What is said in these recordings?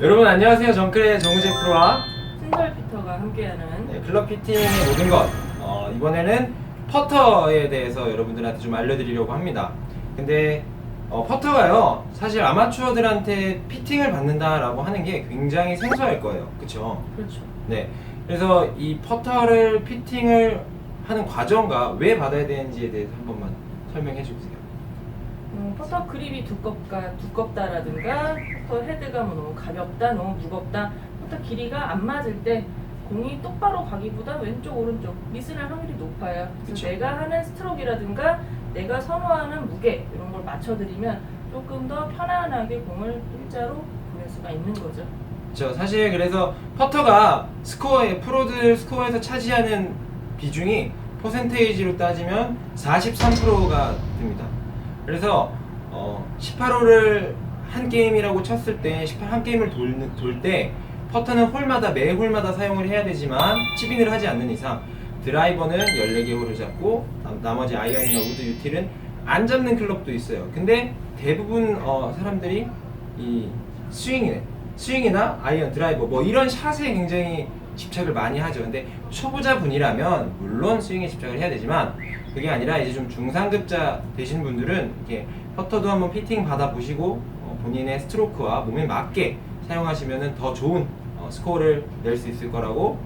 여러분 안녕하세요. 정클의 정우재 프로와 신설 피터가 함께하는 클럽 피팅의 모든 것. 이번에는 퍼터에 대해서 여러분들한테 좀 알려드리려고 합니다. 근데 퍼터가요, 사실 아마추어들한테 피팅을 받는다라고 하는 게 굉장히 생소할 거예요. 그쵸? 그렇죠. 네. 그래서 이 퍼터를 피팅을 하는 과정과 왜 받아야 되는지에 대해서 한 번만 설명해 주세요. 퍼터 그립이 두껍다라든가 퍼터 헤드가 뭐 너무 가볍다, 너무 무겁다, 퍼터 길이가 안 맞을 때 공이 똑바로 가기보다 왼쪽 오른쪽 미스날 확률이 높아요. 그래서 그쵸. 내가 하는 스트로크라든가 내가 선호하는 무게 이런 걸 맞춰드리면 조금 더 편안하게 공을 일자로 보낼 수가 있는 거죠. 사실 그래서 퍼터가 프로들 스코어에서 차지하는 비중이 퍼센테이지로 따지면 43%가 됩니다. 그래서 18홀을 한 게임이라고 쳤을 때 한 게임을 돌 때 퍼터는 매 홀마다 사용을 해야 되지만 칩인을 하지 않는 이상 드라이버는 14개 홀을 잡고 나머지 아이언이나 우드, 유틸은 안 잡는 클럽도 있어요. 근데 대부분 사람들이 이 스윙이나 아이언, 드라이버 뭐 이런 샷에 굉장히 집착을 많이 하죠. 근데 초보자분이라면 물론 스윙에 집착을 해야 되지만 그게 아니라 이제 좀 중상급자 되신 분들은 이렇게 퍼터도 한번 피팅 받아보시고 본인의 스트로크와 몸에 맞게 사용하시면 더 좋은 스코어를 낼 수 있을 거라고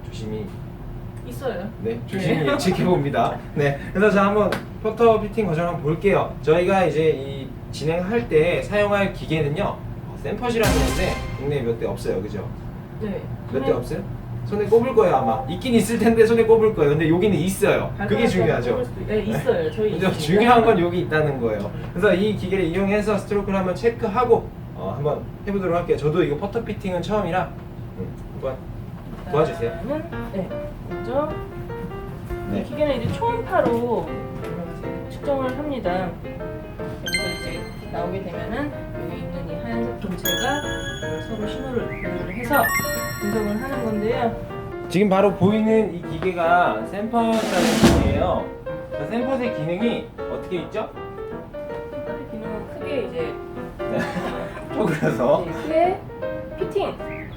조심히 예측해 봅니다. 네, 그래서 자 한번 퍼터 피팅 과정 한번 볼게요. 저희가 이제 이 진행할 때 사용할 기계는요, 샘퍼시라는 건데 국내에 몇 대 없어요, 그죠? 네. 몇 대 없어요? 손에 꼽을 거예요 아마. 있긴 있을 텐데 손에 꼽을 거예요. 근데 여기는 있어요. 그게 중요하죠. 네, 있어요. 저희 근데 중요한 건 여기 있다는 거예요. 그래서 이 기계를 이용해서 스트로크를 한번 체크하고 한번 해보도록 할게요. 저도 이거 퍼터 피팅은 처음이라 한번 도와주세요. 네, 먼저 네. 이 기계는 이제 초음파로 측정을 합니다. 여기서 이제 나오게 되면은 여기 있는 이 하얀색 본체가 서로 신호를 분류를 해서 분석을 하는 건데요. 지금 바로 보이는 이 기계가 샘퍼스라는 기계예요. 샘퍼스의 기능이 어떻게 있죠? 샘퍼의 기능은 크게 이제 그래서 크게 피팅,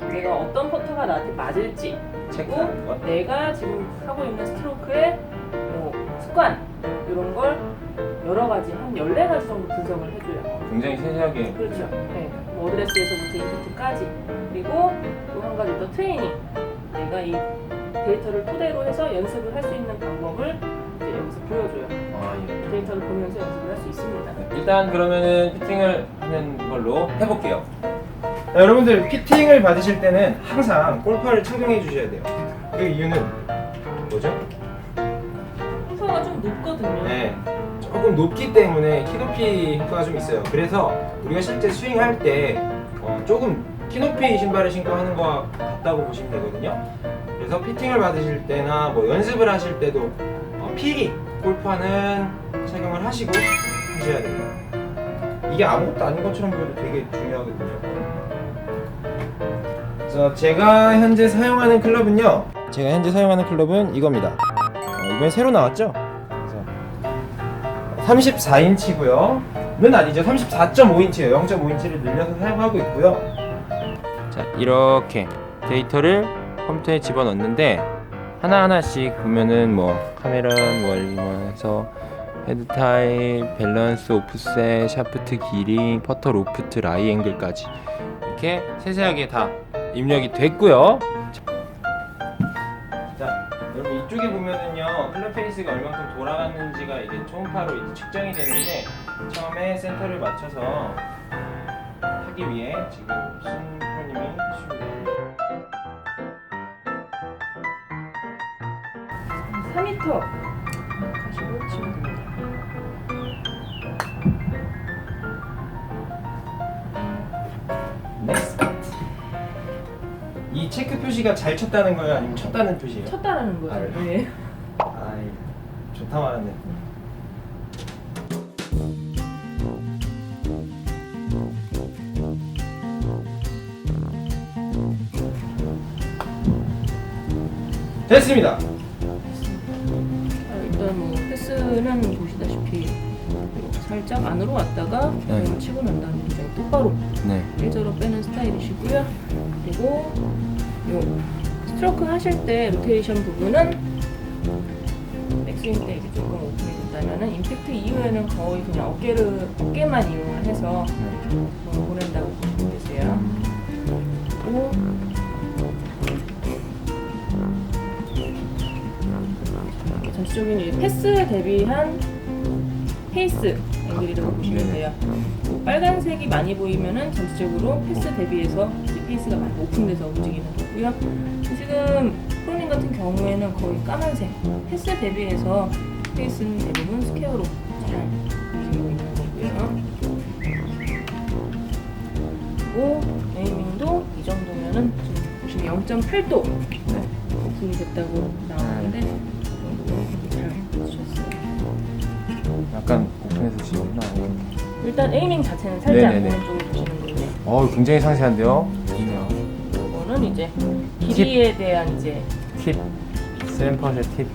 내가 어떤 퍼터가 나한테 맞을지, 체크하는 것. 그리고 내가 지금 하고 있는 스트로크의 뭐 습관 이런 걸 여러 가지 한 14가지 정도 분석을 해줘요. 굉장히 세세하게. 그렇죠. 네. 뭐 어드레스에서부터 임팩트까지. 그리고 또 한 가지 더 트레이닝. 내가 이 데이터를 토대로 해서 연습을 할 수 있는 방법을 이제 여기서 보여줘요. 예. 데이터를 보면서 연습을 할 수 있습니다. 일단 그러면은 피팅을 하는 걸로 해볼게요. 여러분들 피팅을 받으실 때는 항상 골파를 착용해 주셔야 돼요. 그 이유는 뭐죠? 효과가 좀 높거든요. 네, 조금 높기 때문에 키높이 효과가 좀 있어요. 그래서 우리가 실제 스윙할 때 조금 키높이 신발을 신고 하는 거와 같다고 보시면 되거든요. 그래서 피팅을 받으실 때나 뭐 연습을 하실 때도 필히 골파는 착용을 하시고 하셔야 됩니다. 이게 아무것도 아닌 것처럼 보여도 되게 중요하거든요. 그래서 제가 현재 사용하는 클럽은요, 이겁니다. 이번에 새로 나왔죠? 그래서 34인치고요. 는 아니죠. 34.5인치예요. 0.5인치를 늘려서 사용하고 있고요. 자, 이렇게 데이터를 컴퓨터에 집어넣는데 하나하나씩 보면은 뭐 카메라 원리에서 헤드 타입, 밸런스, 오프셋, 샤프트 길이, 퍼터 로프트, 라이 앵글까지 이렇게 세세하게 다 입력이 됐고요. 자, 여러분 이쪽에 보면은요, 클럽 페이스가 얼만큼 돌아갔는지가 이게 초음파로 이제 측정이 되는데 처음에 센터를 맞춰서 하기 위해 지금 신프로님이 해주시고 계세요. 4m 가시고 치면 됩니다. 넥스트. 이 체크 표시가 잘 쳤다는 거예요? 아니면 쳤다는 표시예요? 쳤다라는 거죠. 아, 그래요? 네. 아이, 좋다 말았네. 됐습니다. 일단 뭐 패스는 보시다시피 이렇게 살짝 안으로 왔다가 네. 공을 치고 난 다음에 굉장히 똑바로 네. 일자로 빼는 스타일이시고요. 그리고 요 스트로크 하실 때 로테이션 부분은 백스윙 때 이제 조금 오픈이 된다면은 임팩트 이후에는 거의 그냥 어깨만 이용을 해서 보낸다고 보시면 되세요. 그리고 전체적인 이 패스에 대비한 페이스 앵글이라고 보시면 돼요. 빨간색이 많이 보이면은 전체적으로 패스 대비해서 이제 페이스가 많이 오픈돼서 움직이는 거고요. 지금 프로님 같은 경우에는 거의 까만색 패스 대비해서 페이스는 대부분 스퀘어로 잘 움직이고 있는 거고요. 그리고 에이밍도 이 정도면은 지금 보시면 0.8도 오픈이 됐다고 나오는데 이 정도로 잘 맞추셨어요. 약간 오픈해서 치구나. 일단 에이밍 자체는 살짝 네네네. 오른쪽으로 보시는 건데 굉장히 상세한데요. 좋네요. 이거는 이제 길이에 대한 이제 팁. 샘퍼의 팁.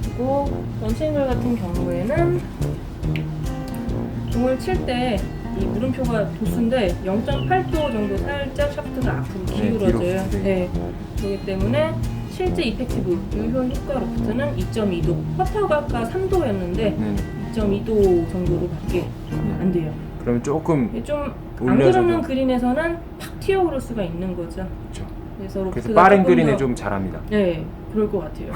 그리고 런칭글 같은 경우에는 공을 칠 때 이 물음표가 도수인데 0.8도 정도 살짝 샤프트가 앞으로 기울어져요. 뒤로. 네. 그렇기 때문에 실제 이펙티브 유효 효과로부터는 2.2도. 퍼터가 아까 3도였는데 네. 2.2도 정도로밖에 안 돼요. 그러면 조금 이게 좀 안 올려줘도- 그러는 그린에서는 팍 튀어오를 수가 있는 거죠. 그렇죠. 그래서 로프트가 그래서 빠른 조금 그린에 더- 좀 잘합니다. 네, 그럴 것 같아요.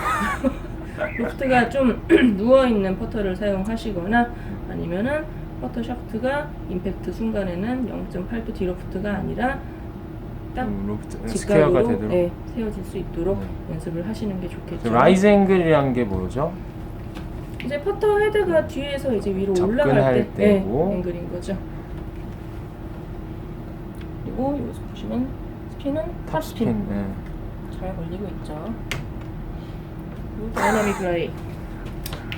로프트가 좀 누워있는 퍼터를 사용하시거나 아니면은 퍼터 샤프트가 임팩트 순간에는 0.8도 디로프트가 아니라 딱 로프트 스퀘어가 직각으로 되도록. 네, 세워질 수 있도록 네. 연습을 하시는 게 좋겠죠. 라이즈 앵글이란 게 뭐죠? 이제 퍼터 헤드가 뒤에서 이제 위로 접근할 올라갈 때 때고. 네, 앵글인 거죠. 그리고 여기서 보시면 스핀은 탑스핀 네. 잘 걸리고 있죠. 그리고 다이나믹 라이.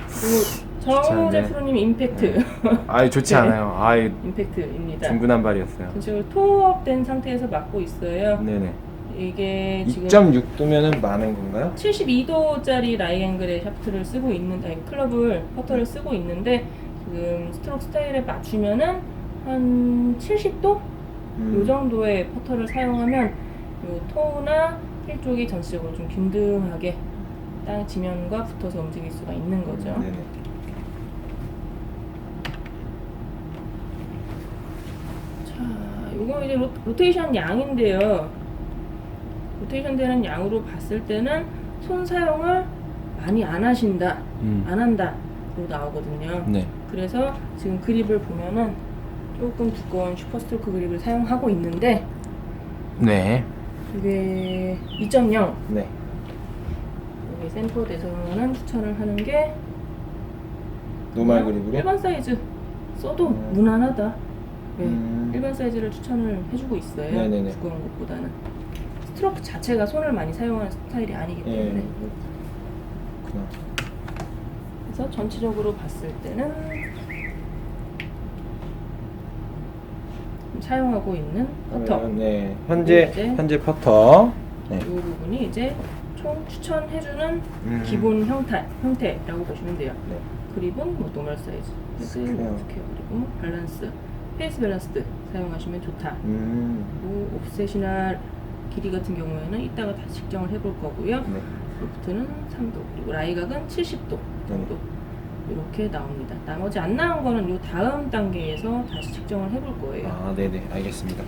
그리고 정우재 않네. 프로님 임팩트. 아이 좋지 네. 않아요. 아이 임팩트입니다. 중구난발이었어요. 지금 토어업된 상태에서 맞고 있어요. 네네. 이게 지금 2.6도면은 많은 건가요? 72도짜리 라이 앵글의 샤프트를 쓰고 있는, 아니 클럽을 퍼터를 쓰고 있는데 지금 스트로크 스타일에 맞추면은 한 70도? 요 정도의 퍼터를 사용하면 요 토나 힐 쪽이 전체적으로 좀 균등하게 땅 지면과 붙어서 움직일 수가 있는 거죠. 네네. 자, 요거 이제 로테이션 양인데요. 로테이션 되는 양으로 봤을 때는 손 사용을 많이 안 하신다, 안 한다로 나오거든요. 네. 그래서 지금 그립을 보면은 조금 두꺼운 슈퍼스트로크 그립을 사용하고 있는데 네. 이게 2.0 네. 여기 센터에서는 추천을 하는 게 노말 그냥 그립으로? 일반 사이즈 써도 무난하다. 네, 음. 일반 사이즈를 추천을 해주고 있어요. 네네네. 두꺼운 것보다는 스트로크 자체가 손을 많이 사용하는 스타일이 아니기 때문에 네. 그렇구나. 그래서 전체적으로 봤을 때는 사용하고 있는 퍼터 네. 현재 이제 현재 퍼터. 네. 이 부분이 이제 총 추천해주는 음. 기본 형태라고 보시면 돼요. 네. 그립은 뭐 노멀 사이즈, 스퀘어. 스퀘어 그리고 밸런스, 페이스 밸런스드 사용하시면 좋다. 그리고 옵셋이나 길이 같은 경우에는 이따가 다시 측정을 해볼 거고요. 네. 로프트는 3도, 그리고 라이각은 70도 정도 이렇게 나옵니다. 나머지 안 나온 거는 요 다음 단계에서 다시 측정을 해볼 거예요. 아, 네네. 알겠습니다.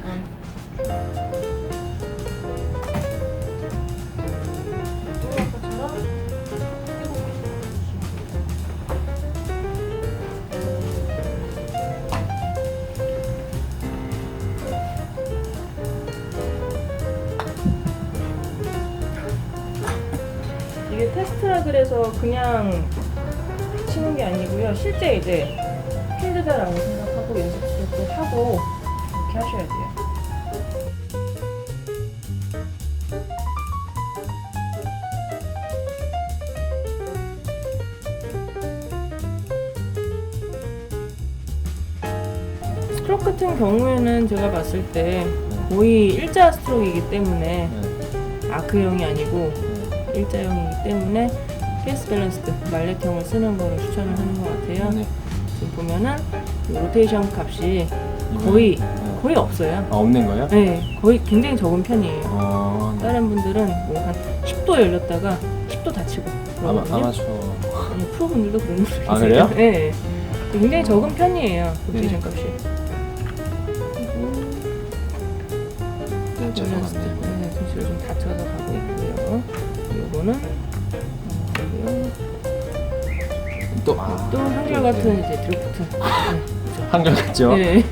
이게 테스트라 그래서 그냥 치는 게 아니고요. 실제 이제 필드다라고 생각하고 연습도 하고 이렇게 하셔야 돼요. 스트로크 같은 경우에는 제가 봤을 때 거의 일자 스트로크이기 때문에 아크형이 아니고 일자형이기 때문에 페이스 밸런스드 말렛형을 쓰는 거를 추천을 하는 것 같아요. 네. 지금 보면은 이 로테이션 값이 거의 없어요. 없는 거예요? 네, 거의 굉장히 적은 편이에요. 네. 다른 분들은 뭐 한 10도 열렸다가 10도 닫히고 그러거든요. 아마추어. 아니, 프로분들도 그런 분들 계세요. 아, 그래요? 네, 굉장히 적은 편이에요. 로테이션 값이. 닫혀서 밸런스 갔네. 네, 전체로 좀 닫혀서 가고 있고요. 요거는 또 한결같은 이제 드리프트. 네, 그죠. 한결같죠? 네.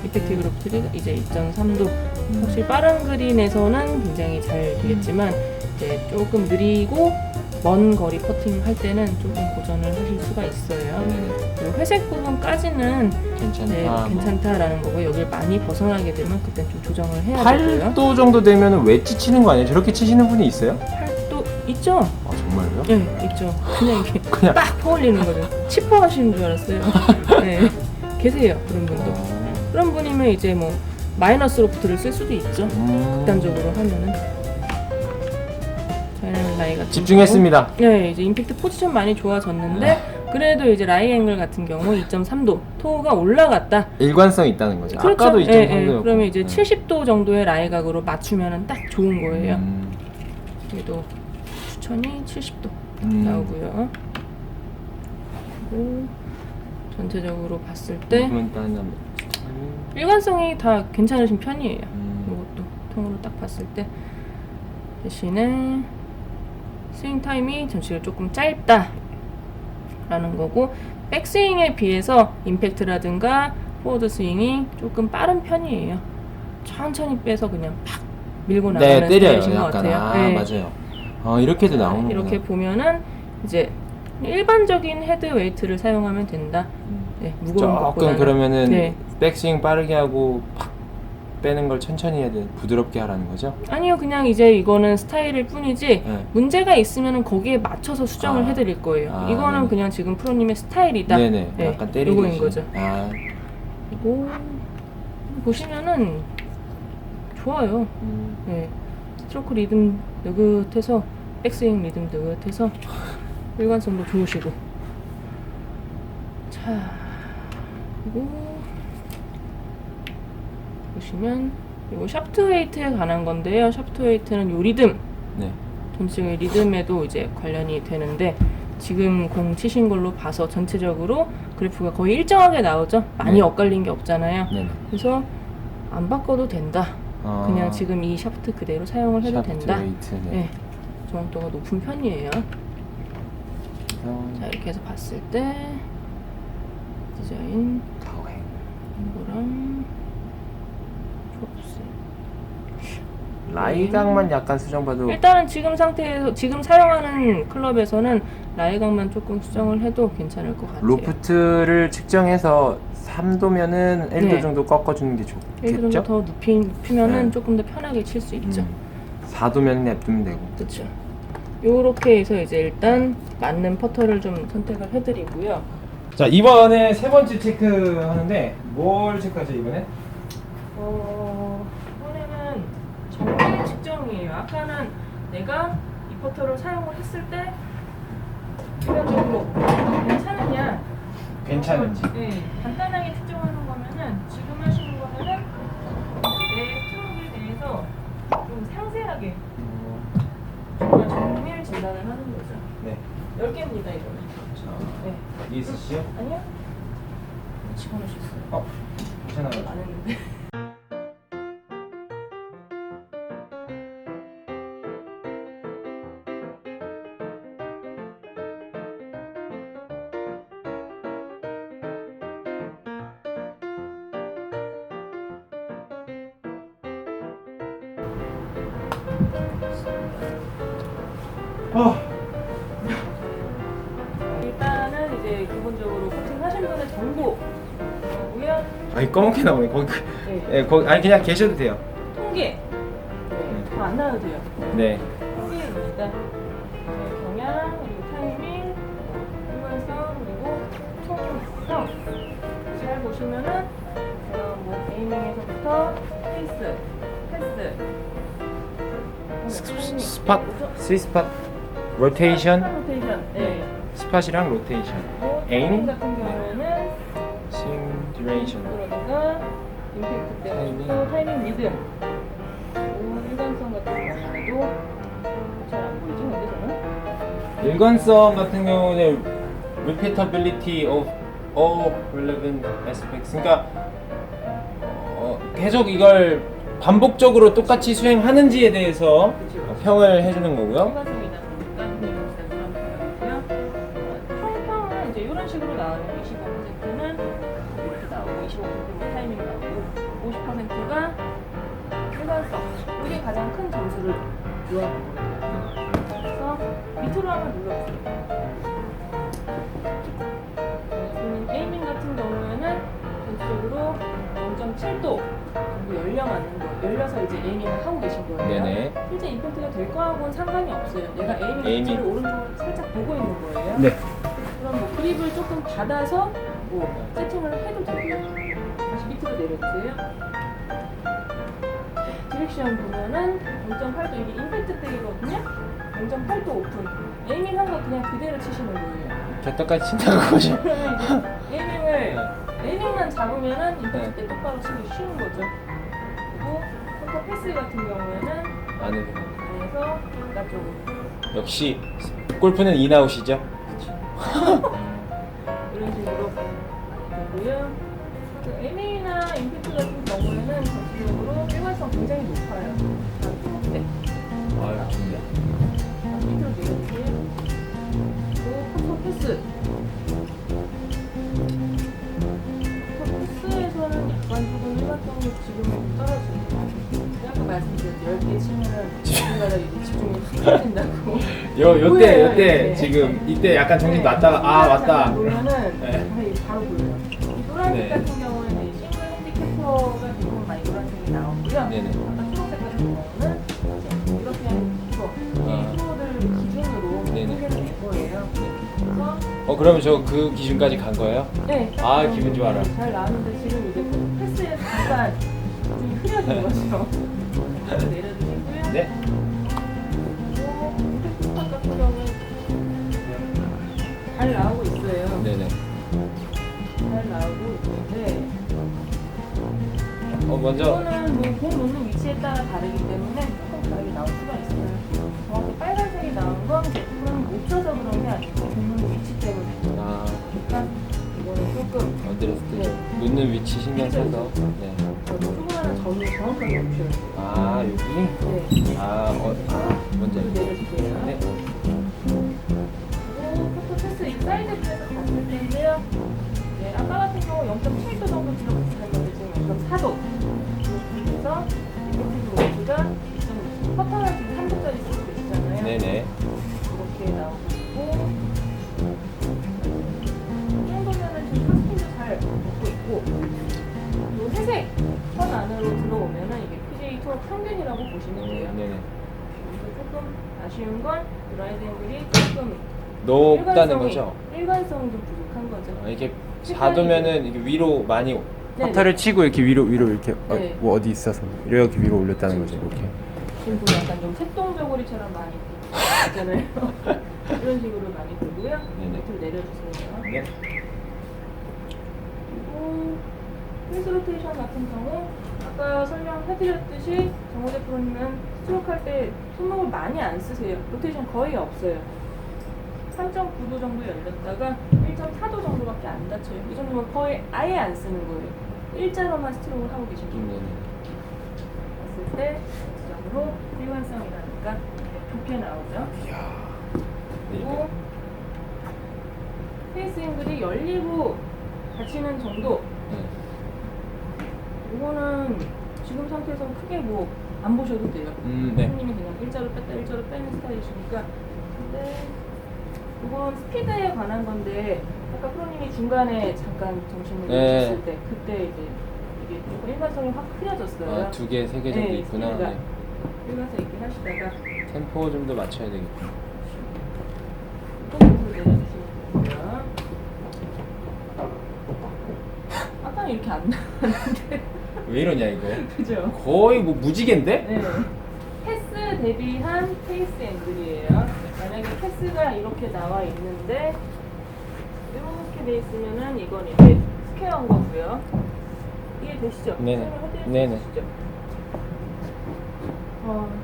이펙트 그래프트가 이제 2.3도. 확실히 빠른 그린에서는 굉장히 잘 되겠지만 이제 조금 느리고 먼 거리 퍼팅 할 때는 조금 고전을 하실 수가 있어요. 그리고 회색 부분까지는 괜찮다. 네, 괜찮다라는 거고 여기를 많이 벗어나게 되면 그때 좀 조정을 해야 되고요. 8도 정도 되면 웨지 치는 거 아니에요? 저렇게 치시는 분이 있어요? 8도 있죠? 아, 정말요? 네, 있죠. 그냥 이렇게 그냥 딱 퍼올리는 거죠. 치퍼 하시는 줄 알았어요. 네, 계세요 그런 분도. 그런 분이면 이제 뭐 마이너스 로프트를 쓸 수도 있죠. 극단적으로 하면은. 저희는 라이 같은 집중했습니다. 경우, 네, 이제 임팩트 포지션 많이 좋아졌는데 그래도 이제 라이 앵글 같은 경우 2.3도 토우가 올라갔다. 일관성이 있다는 거죠. 그렇죠. 아까도 예, 2.3도였고. 그러면 이제 70도 정도의 라이 각으로 맞추면은 딱 좋은 거예요. 그래도 추천이 70도 나오고요. 그리고 전체적으로 봤을 때 일관성이 다 괜찮으신 편이에요. 이것도 통으로 딱 봤을 때 대신에 스윙 타임이 전체적으로 조금 짧다 라는 거고 백스윙에 비해서 임팩트라든가 포워드 스윙이 조금 빠른 편이에요. 천천히 빼서 그냥 팍 밀고 나가는 때려요. 스타일이신 것 약간. 같아요. 네. 맞아요. 이렇게도 나오는 이렇게 보면은 이제 일반적인 헤드 웨이트를 사용하면 된다. 네, 무거운 조금 것보다는. 그러면은 네. 백스윙 빠르게 하고 팍 빼는 걸 천천히 해야 돼. 부드럽게 하라는 거죠? 아니요, 그냥 이제 이거는 스타일일 뿐이지 네. 문제가 있으면은 거기에 맞춰서 수정을 해드릴 거예요. 이거는 네네. 그냥 지금 프로님의 스타일이다. 네네. 네, 약간 때리듯이. 요거인 거죠. 그리고 보시면은 좋아요. 네, 스트로크 리듬 느긋해서 백스윙 리듬 느긋해서 일관성도 좋으시고. 자, 그리고 보시면 이거 샤프트 웨이트에 관한 건데요. 샤프트 웨이트는 요 리듬, 네. 전체의 리듬에도 이제 관련이 되는데 지금 공 치신 걸로 봐서 전체적으로 그래프가 거의 일정하게 나오죠. 많이 네. 엇갈린 게 없잖아요. 네네. 그래서 안 바꿔도 된다. 그냥 지금 이 샤프트 그대로 사용을 해도 된다. 웨이트. 네. 네, 정확도가 높은 편이에요. 자, 이렇게 해서 봤을 때 디자인 가오행. 이거랑 라이각만 약간 수정봐도 일단은 지금 상태에서 지금 사용하는 클럽에서는 라이각만 조금 수정을 해도 괜찮을 것 같아요. 로프트를 측정해서 3도면은 1도 네. 정도 꺾어주는 게 1도 정도 좋겠죠? 더 눕히면은 네. 조금 더 편하게 칠 수 있죠. 4도면 냅두면 되고. 그렇죠. 요렇게 해서 이제 일단 맞는 퍼터를 좀 선택을 해드리고요. 자, 이번에 세 번째 체크하는데 뭘 체크하죠 이번에? 이번에는 정밀 측정이에요. 아까는 내가 이 퍼터를 사용을 했을 때 일반적으로 괜찮으냐, 괜찮은지. 네, 간단하게 측정하는 거면은 지금 하시는 거면은 내 트럭에 대해서 좀 상세하게 정말 정밀 진단을 하는 거죠. 네. 10개입니다 이거는. 네. ESC요? 아니요? 집어넣으셨어요. 괜찮아요. 안 했는데. 일단은 이제 기본적으로 코팅하신 분의 정보고요. 아니 검게 나오네. 거기 네. 예, 거기 아니 그냥 계셔도 돼요. 통계. 더 안 나와도 돼요. 네. 통계입니다. 네, 경향, 그리고 타이밍, 일관성, 그리고 총성. 잘 보시면은 뭐 에이밍에서부터 페이스, 패스, 스팟, 스위스팟, 로테이션, 로테이션. 네. 스팟이랑 로테이션. 뭐 에임? 같은 경우에는 듀레이션. 그러다가 임팩트 때문에 또 타이밍 리듬. 일관성 같은 경우에도 잘 안 보이지 근데 저는 일관성 같은 경우는 repeatability of all relevant aspects. 그러니까 계속 이걸 반복적으로 똑같이 수행하는지에 대해서 평을 해주는 거고요. 일관성이다 보니까 그런 표현이고요. 총평은 이제 이런 식으로 나와요. 25%는 이렇게 나오고 25%는 타이밍 나오고 50%가 일관성. 이게 가장 큰 점수를 요하는 거거든요. 그래서 밑으로 한번 눌러보세요. 에이밍 같은 경우에는 전체적으로 0.7도 정도 열려서 이제 에이밍을 하고 계신 거예요. 네네. 실제 임팩트가 될 거하고는 상관이 없어요. 내가 에이밍 에이밍. 자체를 오른쪽으로 살짝 보고 있는 거예요. 네. 그럼 뭐 그립을 조금 받아서 뭐 세팅을 해도 되고요. 다시 밑으로 내려주세요. 디렉션 보면은 0.8도 이게 임팩트 때이거든요. 0.8도 오픈. 에이밍 한 거 그냥 그대로 치시는 거예요. 개떡같이 친다고 보죠. 그러면 이제 에이밍만 잡으면은 임팩트 때 똑바로 치기 쉬운 거죠. 그리고 포터 패스 같은 경우에는 안에서 바깥쪽으로. 역시 골프는 인아웃이죠. 이런 식으로 되고요. 에이밍이나 임팩트 같은 경우에는 전체적으로 일관성 굉장히 높아요. 네. 아유 좋네. 밑으로 내려주세요. 그리고 포터 패스. 포터 패스에서는 약간 조금 일관성이 지금 떨어지네요. 아까 말씀드렸죠. 10개 치면은 누군가가 집중이 확 떨어진다고. 요때 네. 지금 이때 약간 정신 놨다가 아 맞다. 보면은 네. 바로 보여요. 이 노란색 네. 같은 경우에는 싱글 핸디캐퍼가 대부분 많이 노란색이 나오고요. 네네. 아까 초록색 같은 경우는 이제 유러피안 키퍼 이 프로들 기준으로 네네. 소개를 낸 거예요. 그래서 그러면 저 그 기준까지 간 거예요? 네. 아, 기분 좋아라. 잘 나왔는데 지금 이제 패스에서 잠깐 좀 흐려진 거죠. 내려주시고요. 네. 그리고 임팩트 스팟 같은 경우는 잘 나오고 있어요. 네네. 잘 나오고 있는데 먼저 이거는 뭐공 놓는 위치에 따라 다르기 때문에 조금 다르게 나올 수가 있어요. 정확히 빨간색이 나온 건 제품은 못 쳐서 그런 게 아니고 공 놓는 위치 때문에. 그러니까 이거는 조금 어드레스 때 놓는 위치 신경 써서. 네. 조그마한 점을 정확하게 맞춰야 돼요. 아 여기. 네. 먼저. 내려주세요. 네. 그리고 포토패스 이 사이드 쪽에서 봤을 때인데요. 네, 아까 같은 경우 0.7도 정도 들어갔을 건데 지금 0.4도. 그래서 이렇게 로드가 퍼터는 지금 3도짜리 쓰고 계시잖아요. 네네. 이렇게 나오고 있고 이 정도면은 지금 탑스핀도 잘 먹고 있고 이 회색 선 안으로 들어오면은 이게 PGA 투어 평균이라고 보시면 돼요. 네네. 그래서 조금 아쉬운 건 드라이브 앵글이 조금 높다는 거죠? 일관성이 좀 부족한 거죠. 이게 4도면은 이게 위로 많이 네네. 퍼터를 치고 이렇게 위로 이렇게 네. 뭐 어디 있어서 이렇게 위로 올렸다는 거죠. 이렇게. 지금 보면 약간 좀 색동저고리처럼 많이 있잖아요. 이런 식으로 많이 들고요. 네네. 밑으로 내려주세요. 네. 그리고 페이스 로테이션 같은 경우 아까 설명해드렸듯이 정호재 프로님은 스트로크 할 때 손목을 많이 안 쓰세요. 로테이션 거의 없어요. 3.9도 정도 열렸다가 1.4도 정도밖에 안 닫혀요. 이 정도면 거의 아예 안 쓰는 거예요. 일자로만 스트로크를 하고 계신 거예요. 봤을 때 전체적으로 일관성이라니까 좋게 나오죠. 그리고 페이스 앵글이 열리고 닫히는 정도. 이거는 지금 상태에서는 크게 뭐 안 보셔도 돼요. 네. 손님이 그냥 일자로 뺐다 일자로 빼는 스타일이시니까. 근데 이건 스피드에 관한 건데 아까 프로님이 중간에 잠깐 정신을 네. 잃으셨을 때 그때 이제 이게 조금 일관성이 확 흐려졌어요. 2개, 3개 정도 있구나. 스피드가 네. 일관성 있게 하시다가 템포 좀 더 맞춰야 되겠다. 조금 내려주시면 됩니다. 아까는 이렇게 안 나왔는데 왜 이러냐 이거? 그죠? 거의 뭐 무지개인데? 네. 패스 대비한 페이스 앵글이에요. 만약에 패스가 이렇게 나와 있는데 이렇게 돼 있으면은 이건 이제 스퀘어한 거고요. 이해되시죠? 네네. 설명해드릴 네네. 수 있으시죠?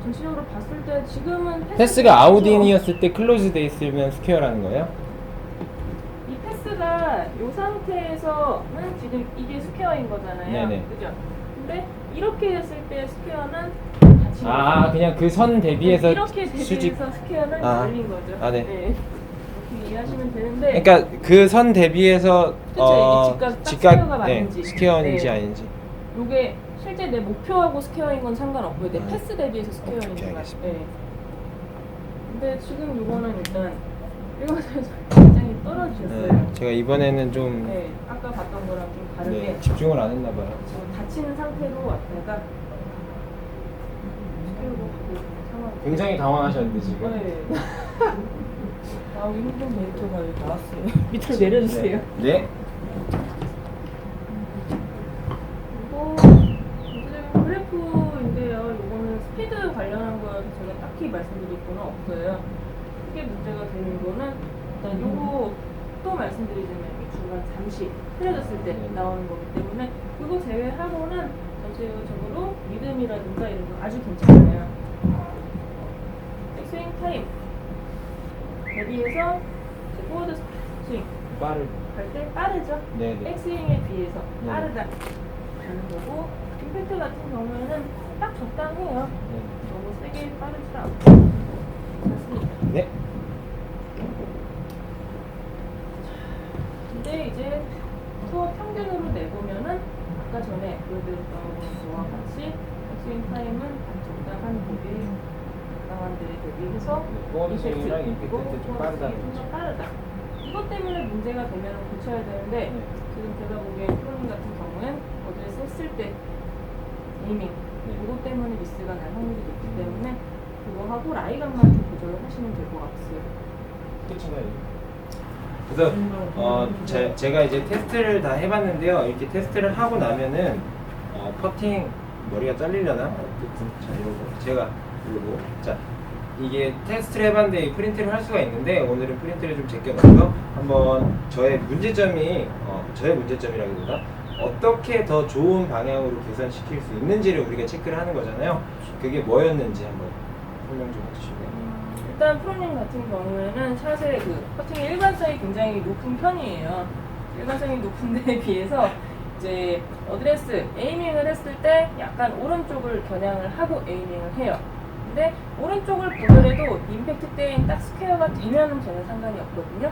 전체적으로 봤을 때 지금은 패스가 아웃인이었을 때 클로즈돼 있으면 스퀘어라는 거예요? 이 패스가 이 상태에서는 지금 이게 스퀘어인 거잖아요. 네네. 그죠? 근데 이렇게 했을 때 스퀘어는 닫힌 아, 거죠. 그냥 그 선 대비해서 이렇게 수직. 대비해서 스퀘어는 아. 열린 거죠. 아, 네. 이렇게 이해하시면 되는데. 그러니까 그 선 대비해서 그쵸, 이게 딱 스퀘어가 맞는지. 스퀘어인지 네. 아닌지. 요게 실제 내 목표하고 스퀘어인 건 상관없고요. 내 아. 패스 대비해서 스퀘어인 오케이, 거가. 알겠습니다. 네. 근데 지금 요거는 일단 일관성에서 굉장히 떨어지셨어요. 네, 제가 이번에는 좀 네, 아까 봤던 거랑 좀 다르게 네, 집중을 안 했나 봐요. 지금 닫히는 상태로 왔다가 스퀘어로 가고 있는 상황. 굉장히 당황하셨는데 지금. 네. 나오기 힘든 데이터가 여기 나왔어요. 밑으로 내려주세요. 네. 그리고 전체적인 그래프인데요. 요거는 스피드 관련한 거여서 제가 딱히 말씀드릴 거는 없어요. 크게 문제가 되는 거는 일단 요거 또 말씀드리자면 이 중간 잠시 흐려졌을 때 나오는 거기 때문에 그거 제외하고는 전체적으로 리듬이라든가 이런 거 아주 괜찮아요. 스윙 타임 대비해서 포워드 스윙 빠를. 갈 때 빠르죠? 네네. 백스윙에 비해서 네. 빠르다는 거고 임팩트 같은 경우에는 딱 적당해요. 너무 세게 빠르지 않고 맞습니다. 네. 근데 이제 투어 평균으로 내보면은 아까 전에 보여드렸던 거와 같이 백스윙 타임은 적당한 대비 적당한 데에 대비해서 포워드 스윙이랑 임팩트 그리고 좀 포워드 빠르다. 스윙이 좀 빠르다. 이것 때문에 문제가 되면 고쳐야 되는데 네. 지금 제가 보기에 프로님 같은 경우엔 어드레스 했을 때 에이밍 그것 때문에 미스가 날 확률이 높기 때문에 그거하고 라이감만 좀 조절을 하시면 될 것 같아요. 끝인가요? 그래서 제가 이제 테스트를 다 해봤는데요. 이렇게 테스트를 하고 나면은 퍼팅 머리가 잘리려나? 자, 이러고 제가 이러고 자 이게 테스트를 해봤는데 프린트를 할 수가 있는데 오늘은 프린트를 좀 제껴놓고요. 한번 저의 문제점이라기보다 어떻게 더 좋은 방향으로 개선시킬 수 있는지를 우리가 체크를 하는 거잖아요. 그게 뭐였는지 한번 설명 좀 해주실까요? 일단 프로님 같은 경우에는 샷의 그 퍼팅의 일관성이 굉장히 높은 편이에요. 일관성이 높은 데에 비해서 이제 어드레스 에이밍을 했을 때 약간 오른쪽을 겨냥을 하고 에이밍을 해요. 근데 오른쪽을 보더라도 임팩트 때엔 딱 스퀘어가 되면은 저는 상관이 없거든요.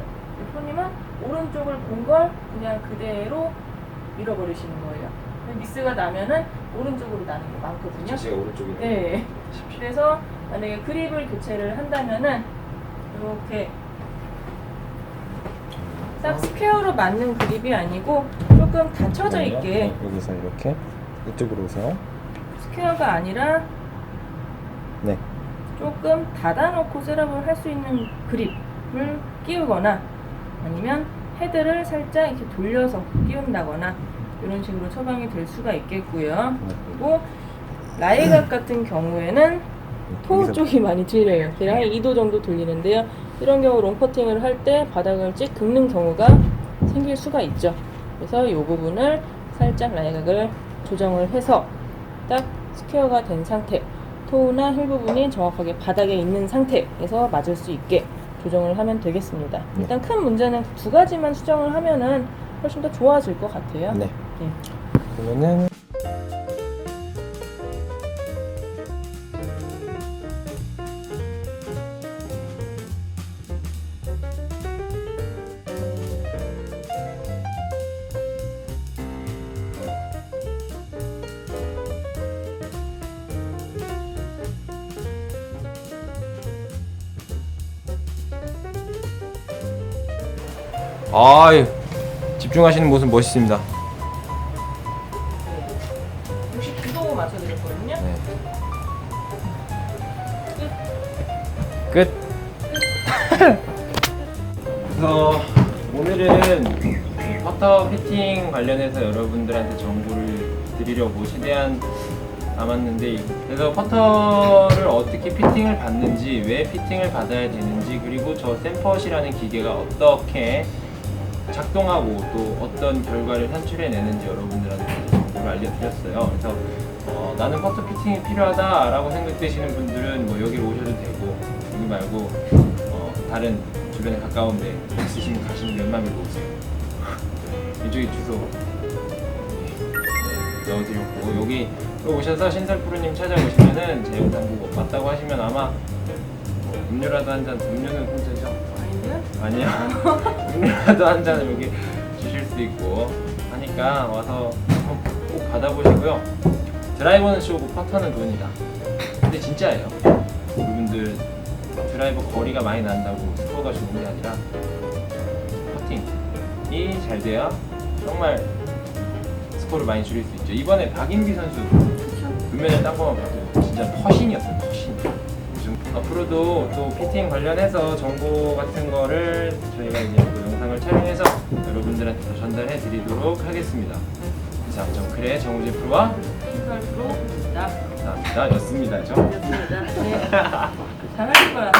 프로님은 오른쪽을 본 걸 그냥 그대로 밀어버리시는 거예요. 근데 미스가 나면은 오른쪽으로 나는 게 많거든요. 제가 오른쪽이 네. 그래서 만약에 그립을 교체를 한다면은 이렇게 딱 스퀘어로 맞는 그립이 아니고 조금 닫혀져 있게 여기서 이렇게 이쪽으로 오세요. 스퀘어가 아니라 네. 조금 닫아놓고 셋업을 할 수 있는 그립을 끼우거나 아니면 헤드를 살짝 이렇게 돌려서 끼운다거나 이런 식으로 처방이 될 수가 있겠고요. 그리고 라이각 같은 경우에는 토 쪽이 많이 틀려요. 대략 한 2도 정도 돌리는데요. 이런 경우 롱퍼팅을 할 때 바닥을 찍 긁는 경우가 생길 수가 있죠. 그래서 이 부분을 살짝 라이각을 조정을 해서 딱 스퀘어가 된 상태, 토우나 힐 부분이 정확하게 바닥에 있는 상태에서 맞을 수 있게 조정을 하면 되겠습니다. 일단 큰 문제는 두 가지만 수정을 하면은 훨씬 더 좋아질 것 같아요. 네. 네. 그러면은 아유 집중하시는 모습 멋있습니다. 69도 맞춰드렸거든요. 네. 끝. 그래서 오늘은 퍼터 피팅 관련해서 여러분들한테 정보를 드리려고 최대한 남았는데, 그래서 퍼터를 어떻게 피팅을 받는지, 왜 피팅을 받아야 되는지, 그리고 저 샘퍼시라는 기계가 어떻게 작동하고 또 어떤 결과를 산출해내는지 여러분들한테 정보를 알려드렸어요. 그래서 나는 퍼터 피팅이 필요하다라고 생각되시는 분들은 뭐 여기로 오셔도 되고, 여기 말고 다른 주변에 가까운데 있으시면 가시면 연남으로 오세요. 이쪽에 주소 넣어드렸고, 여기 또 오셔서 신설 프로님 찾아오시면은 제 영상 보고 맞다고 하시면 아마 음료라도 한 잔, 음료는 공짜죠? 아닌데? 아니요. 음료라도 한 잔 여기 주실 수 있고 하니까 와서 한번 꼭 받아보시고요. 드라이버는 쇼고 퍼터는 돈이다. 근데 진짜예요. 여러분들 드라이버 거리가 많이 난다고 스코어가 좋은 게 아니라 퍼팅이 잘 돼야 정말 스코어를 많이 줄일 수 있죠. 이번에 박인비 선수 금메달 딴 거만 봐도 진짜 퍼신이었어요. 퍼신. 앞으로도 또 피팅 관련해서 정보 같은 거를 저희가 이제 또 영상을 촬영해서 여러분들한테 전달해 드리도록 하겠습니다. 자, 정크레 정우재 프로와 신설 프로입니다. 감사합니다. 였습니다죠? 였습니다. 네. 잘하실 거야.